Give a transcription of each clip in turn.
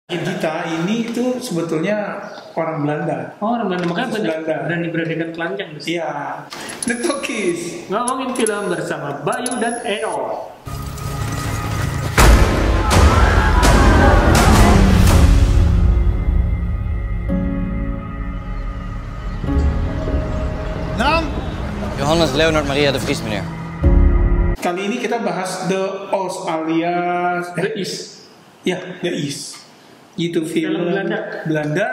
Gita ini itu sebetulnya orang Belanda. Oh, orang Belanda, makanya banyak Belanda. berani-beranikan telanjang di sini. Iya. The Talkies. Ngomongin film bersama Bayu dan Eno. Naam? Johannes Leonard Maria de Vries, meneer. Kali ini kita bahas The Oz alias The East. Ya, The East. Itu film Belanda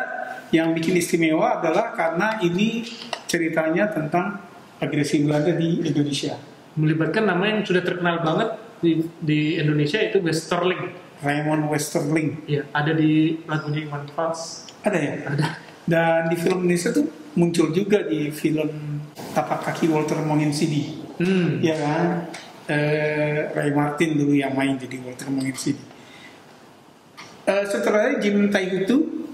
yang bikin istimewa adalah karena ini ceritanya tentang agresi Belanda di Indonesia. Melibatkan nama yang sudah terkenal banget di Indonesia, itu Westerling. Raymond Westerling. Ya, ada di lagunya Iwan Fals. Ada ya? Ada. Dan di film Indonesia tuh muncul juga di film Tapak Kaki Walter Monginsidi. Ya kan? Ray Martin dulu yang main jadi Walter Monginsidi. Setelahnya Jim Taihuttu.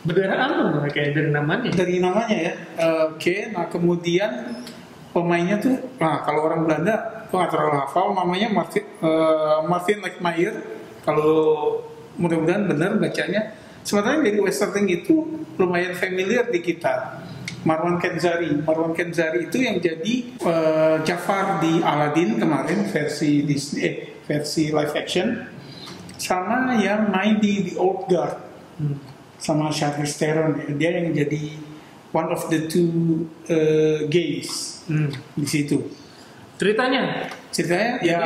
Berdarah apa kayak dari namanya? Dari namanya ya. Oke. Nah kemudian pemainnya tuh, nah kalau orang Belanda tuh nggak terlalu hafal, namanya Martin Lekmaier. Kalau mudah-mudahan benar bacanya. Sebenarnya dari Westerling itu lumayan familiar di kita. Marwan Kenzari itu yang jadi Jafar di Aladdin kemarin versi Disney, versi live action, sama yang main di The Old Guard sama Charlize Theron, dia yang jadi one of the two gays di situ. Ceritanya Ya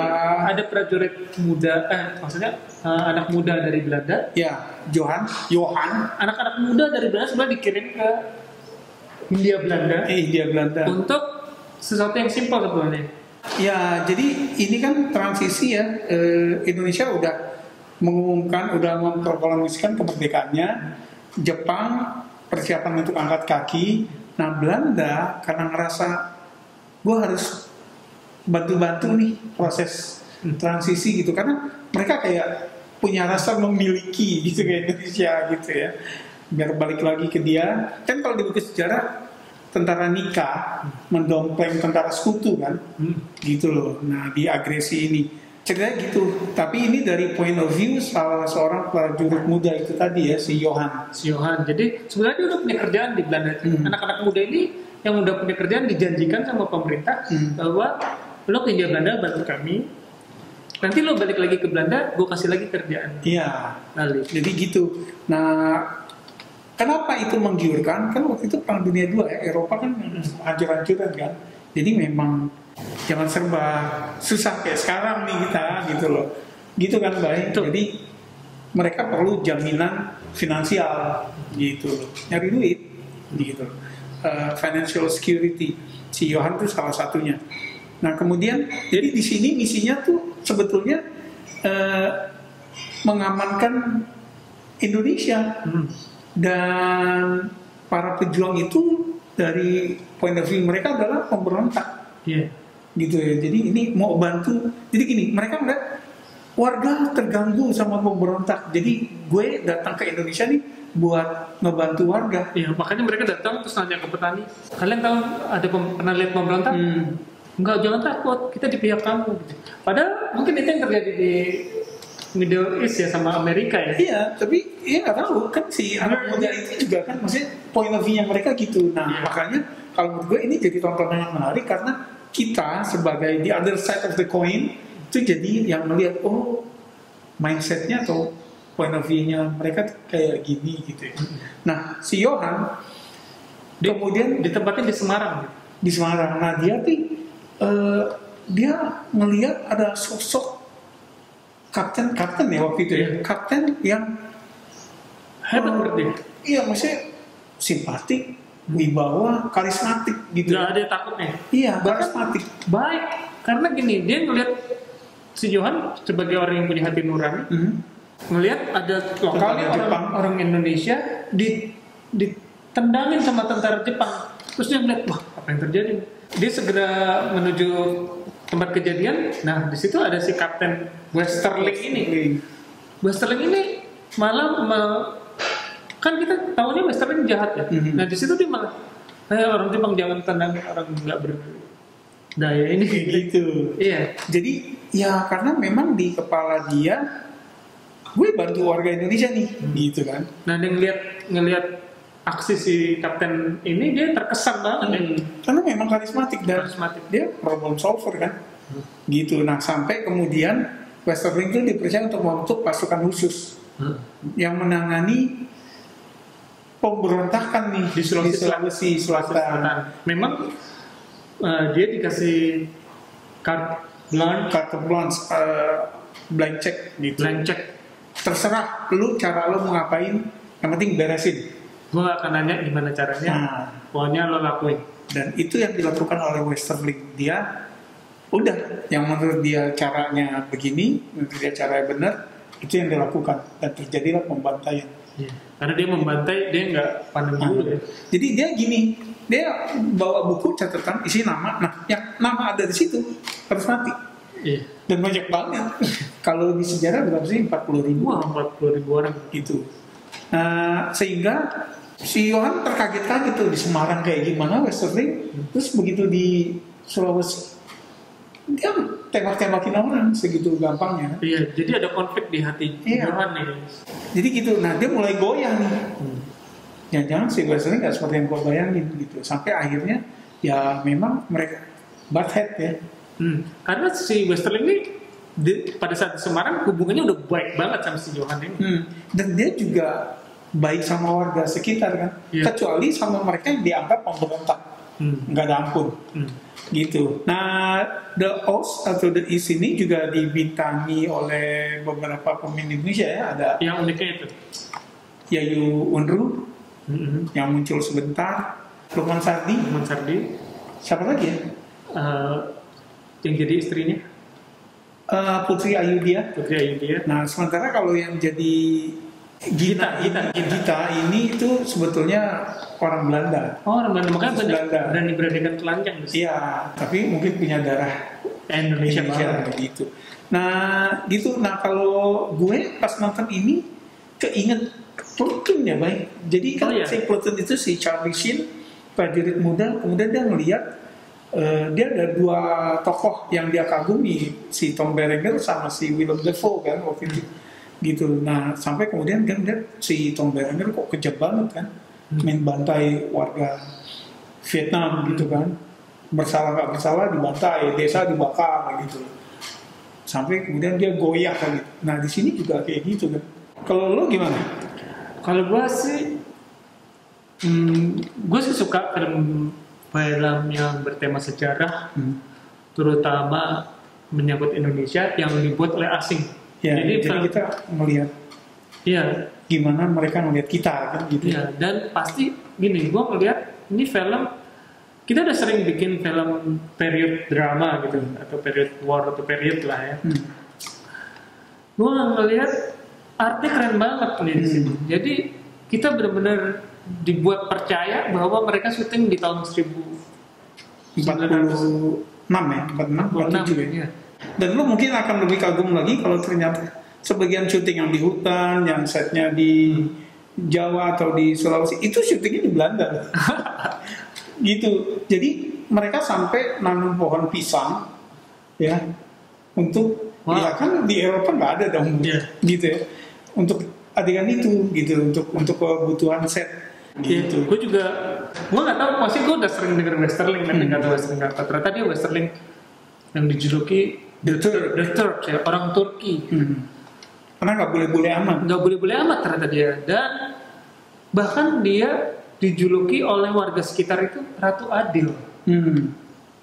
ada prajurit muda, maksudnya anak muda dari Belanda. ya Johan Anak-anak muda dari Belanda sebenarnya dikirim ke India Belanda untuk sesuatu yang simpel sebenarnya. Ya, jadi ini kan transisi ya. Indonesia udah mengumumkan, udah memproklamasikan kemerdekaannya. Jepang persiapan untuk angkat kaki. Nah, Belanda karena ngerasa gue harus bantu-bantu nih proses transisi gitu, karena mereka kayak punya rasa memiliki gitu kayak Indonesia gitu ya. Biar balik lagi ke dia. Kan kalau di buku sejarah tentara nikah mendompleng tentara sekutu kan, gitu loh. Nah di agresi ini ceritanya gitu. Tapi ini dari point of view salah seorang prajurit muda itu tadi ya, si Johan. Jadi sebenarnya dia udah punya kerjaan di Belanda. Anak-anak muda ini yang udah punya kerjaan dijanjikan sama pemerintah bahwa lo ke India Belanda bantu kami. Nanti lo balik lagi ke Belanda, gue kasih lagi kerjaan. Iya. Jadi gitu. Nah, kenapa itu menggiurkan? Kan waktu itu Perang Dunia II ya, Eropa kan hancur-hancuran kan. Jadi memang jangan serba susah kayak sekarang nih kita gitu loh. Gitu kan baik. Jadi mereka perlu jaminan finansial gitu loh. Nyari duit gitu. Financial security. Si Johan itu salah satunya. Nah kemudian jadi di sini misinya tuh sebetulnya mengamankan Indonesia. Dan para pejuang itu dari point of view mereka adalah pemberontak, gitu ya. Jadi ini mau bantu. Jadi gini, mereka ngeliat warga terganggu sama pemberontak. Jadi gue datang ke Indonesia nih buat ngebantu warga. ya makanya mereka datang terus nanya ke petani, kalian tahu ada pernah lihat pemberontak? Enggak, jangan takut, kita di pihak kamu. Padahal mungkin itu yang terjadi di Middle East ya sama Amerika ya. Iya, tapi ya nggak tahu kan si anak muda itu juga kan maksudnya point of view-nya mereka gitu. Nah makanya kalau menurut gue ini jadi tontonan yang menarik karena kita sebagai the other side of the coin itu jadi yang melihat mindsetnya atau point of view-nya mereka kayak gini gitu ya. Nah si Johan kemudian ditempatin di Semarang. Di Semarang. Nah dia ngelihat ada sosok kapten ya waktu itu ya, kapten yang hebat berarti. Iya, maksudnya simpatik, wibawa, karismatik gitu. Gak ada takutnya. Iya, karismatik. Baik, karena gini, dia ngelihat si Johan sebagai orang yang punya hati nurani, ngelihat ada lokalnya orang Indonesia ditendangin sama tentara Jepang. Terus dia ngeliat, wah apa yang terjadi? Dia segera menuju tempat kejadian. Nah di situ ada si Kapten Westerling ini. Westerling ini malah kan kita tahunya Westerling jahat ya. Nah di situ dia malah orang Jepang jangan tendang orang nggak berdaya ini gitu. Iya. Jadi ya karena memang di kepala dia gue bantu warga Indonesia nih, gitu kan. Nah, dia ngelihat aksi si kapten ini, dia terkesan banget ya. Karena memang karismatik dan Karismatik. dia problem solver kan, gitu. Nah sampai kemudian Westerling itu dipercaya untuk membentuk pasukan khusus yang menangani pemberontakan nih Di Sulawesi Selatan. Memang dia dikasih carte blanche, Blank check gitu. blank check. Terserah lu cara lu mau ngapain, yang penting beresin. Gue gak akan nanya gimana caranya, Nah, pokoknya lo lakuin. dan itu yang dilakukan oleh Westerling. Dia udah yang menurut dia caranya begini, menurut dia caranya benar, itu yang dilakukan dan terjadilah pembantaian. Karena dia membantai, dia nggak pandang dulu ya. Jadi dia gini, dia bawa buku catatan isi nama, nah yang nama ada di situ harus mati. Iya. Dan banyak banget. Kalau di sejarah berapa sih? 40.000 Wah, 40.000 orang. gitu. Sehingga si Johan terkaget-kaget tuh di Semarang kayak gimana Westerling. Terus begitu di Sulawesi dia tembak-tembakin orang segitu gampangnya. Iya, jadi ada konflik di hati Iya. Johan nih. Jadi gitu, nah dia mulai goyah nih. Jangan-jangan si Westerling nggak seperti yang kau bayangin gitu. Sampai akhirnya ya memang mereka butthead ya. Karena si Westerling ini pada saat di Semarang hubungannya udah baik banget sama si Johan ini. Dan dia juga baik sama warga sekitar kan. Iya. Kecuali sama mereka yang dianggap pemberontak. Nggak ada ampun. Gitu. Nah, The Oz atau The East ini juga dibintangi oleh beberapa pemain Indonesia ya. Ada Yang uniknya itu. Yayu Unru yang muncul sebentar, Lukman Sardi, Sardi, siapa lagi ya? yang jadi istrinya, Putri Ayudhya. Putri Ayudhya. Nah, sementara kalau yang jadi Gita ini itu sebetulnya orang Belanda. Oh, orang Belanda, makanya banyak Belanda. berani-beranikan telanjang di sini. Iya, tapi mungkin punya darah Indonesia banget. gitu. Nah, gitu. Nah, kalau gue pas nonton ini keinget Platoon ya, baik. Jadi kan si Platoon itu si Charlie Sheen, prajurit muda, kemudian dia ngelihat dia ada dua tokoh yang dia kagumi, si Tom Berenger sama si Willem Dafoe kan waktu itu. Gitu. Nah, sampai kemudian dia lihat si Tom Berenger kok kejam banget kan, main bantai warga Vietnam gitu kan, bersalah nggak bersalah dibantai, desa dibakar gitu. Sampai kemudian dia goyah kan gitu. Nah, di sini juga kayak gitu kan. Kalau lo gimana? Kalau gue sih suka film yang bertema sejarah, terutama menyangkut Indonesia yang dibuat oleh asing. Ya, jadi kita melihat gimana mereka melihat kita kan gitu. Ya, dan pasti gini, gue ngeliat ini film, kita udah sering bikin film period drama gitu, atau period war atau period lah ya. Gue ngeliat artnya keren banget nih di sini. Jadi kita benar-benar dibuat percaya bahwa mereka syuting di tahun 46 ya, 47 ya. Dan lu mungkin akan lebih kagum lagi kalau ternyata sebagian syuting yang di hutan, yang setnya di Jawa atau di Sulawesi itu syutingnya di Belanda. Gitu. Jadi mereka sampai nanam pohon pisang ya untuk ya kan di Eropa nggak ada dong gitu ya. Untuk adegan itu gitu, untuk kebutuhan set gitu. Gue nggak tahu, masih gue udah sering denger Westerling tapi nggak tahu Westerling apa. Ternyata dia Westerling yang dijuluki The Turk ya, orang Turki. Karena nggak boleh-boleh amat. Nggak boleh-boleh amat ternyata dia. Dan bahkan dia dijuluki oleh warga sekitar itu Ratu Adil.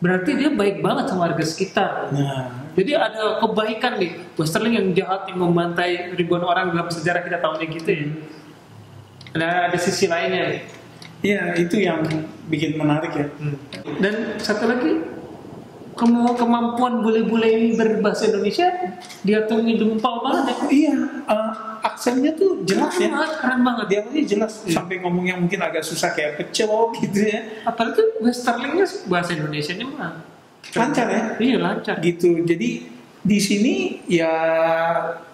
Berarti dia baik banget sama warga sekitar. Nah. Jadi ada kebaikan nih. Westerling yang jahat yang membantai ribuan orang dalam sejarah kita tahunya gitu ya. Ada sisi lainnya nih. Iya, itu yang bikin menarik ya. Dan satu lagi, kemampuan bule-bule ini berbahasa Indonesia dia tuh ngidempal banget ya. Iya, aksennya tuh jelas ya. Keren banget. Dia pasti jelas sampai ngomong yang mungkin agak susah kayak pecel gitu ya. Apalagi Westerlingnya bahasa Indonesianya mah lancar ya. Iya, lancar. Gitu. Jadi di sini ya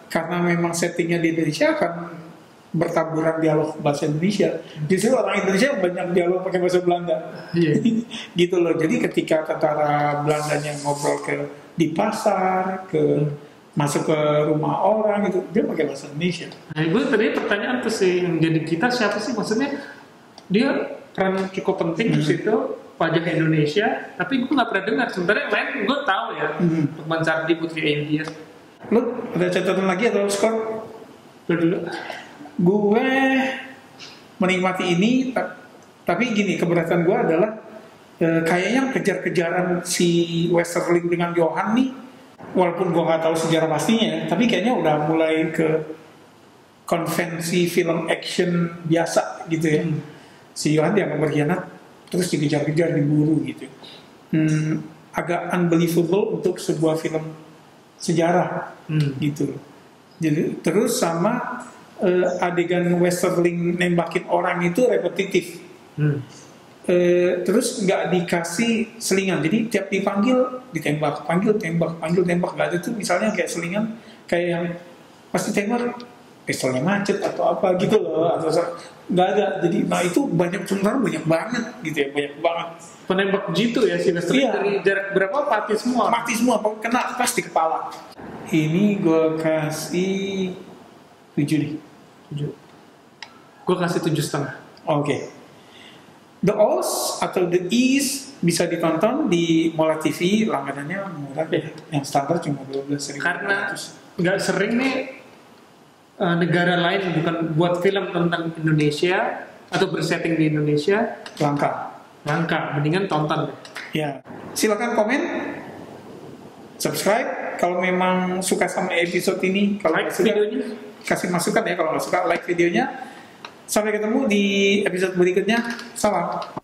karena memang settingnya di Indonesia kan bertaburan dialog bahasa Indonesia. Justru orang Indonesia banyak dialog pakai bahasa Belanda. Iya. Gitu loh. Jadi ketika tentara Belandanya ngobrol di pasar, ke masuk ke rumah orang gitu, dia pakai bahasa Indonesia. Nah, gue tadi pertanyaan tuh sih yang jadi kita siapa sih? Maksudnya dia peran cukup penting di situ, pajak Indonesia, tapi gue nggak pernah dengar. Sebenarnya yang lain gue tahu ya, Lukman Sardi, Putri Ayu Dias. Lu ada catatan lagi atau skor? Lu dulu. Gue menikmati ini, tapi gini, keberatan gue adalah kayaknya kejar-kejaran si Westerling dengan Johan nih, walaupun gue nggak tahu sejarah pastinya, tapi kayaknya udah mulai ke konvensi film action biasa gitu ya. Si Johan dianggap berkhianat, terus dikejar-kejar, diburu gitu. Agak unbelievable untuk sebuah film sejarah gitu. Jadi terus sama adegan Westerling nembakin orang itu repetitif. Terus nggak dikasih selingan, jadi tiap dipanggil ditembak, panggil tembak, nggak ada tuh misalnya kayak selingan kayak yang pasti tembak pistolnya macet atau apa gitu loh, atau nggak ada. Jadi nah itu sebenarnya banyak banget gitu ya, banyak banget Penembak jitu ya si Westerling, Iya. dari jarak berapa mati semua. kena pas di kepala. Ini gue kasih 7 nih. 7. Gue kasih 7,5. Oke. The Oz atau The East bisa ditonton di Mola TV, langganannya murah ya. Yang standar cuma 12.000. Karena nggak sering nih negara lain bukan buat film tentang Indonesia atau bersetting di Indonesia, langka, mendingan tonton. Ya, silakan komen, subscribe kalau memang suka sama episode ini. Kalau Like nggak suka, videonya. kasih masukan ya. Kalau nggak suka, like videonya. Sampai ketemu di episode berikutnya. Salam.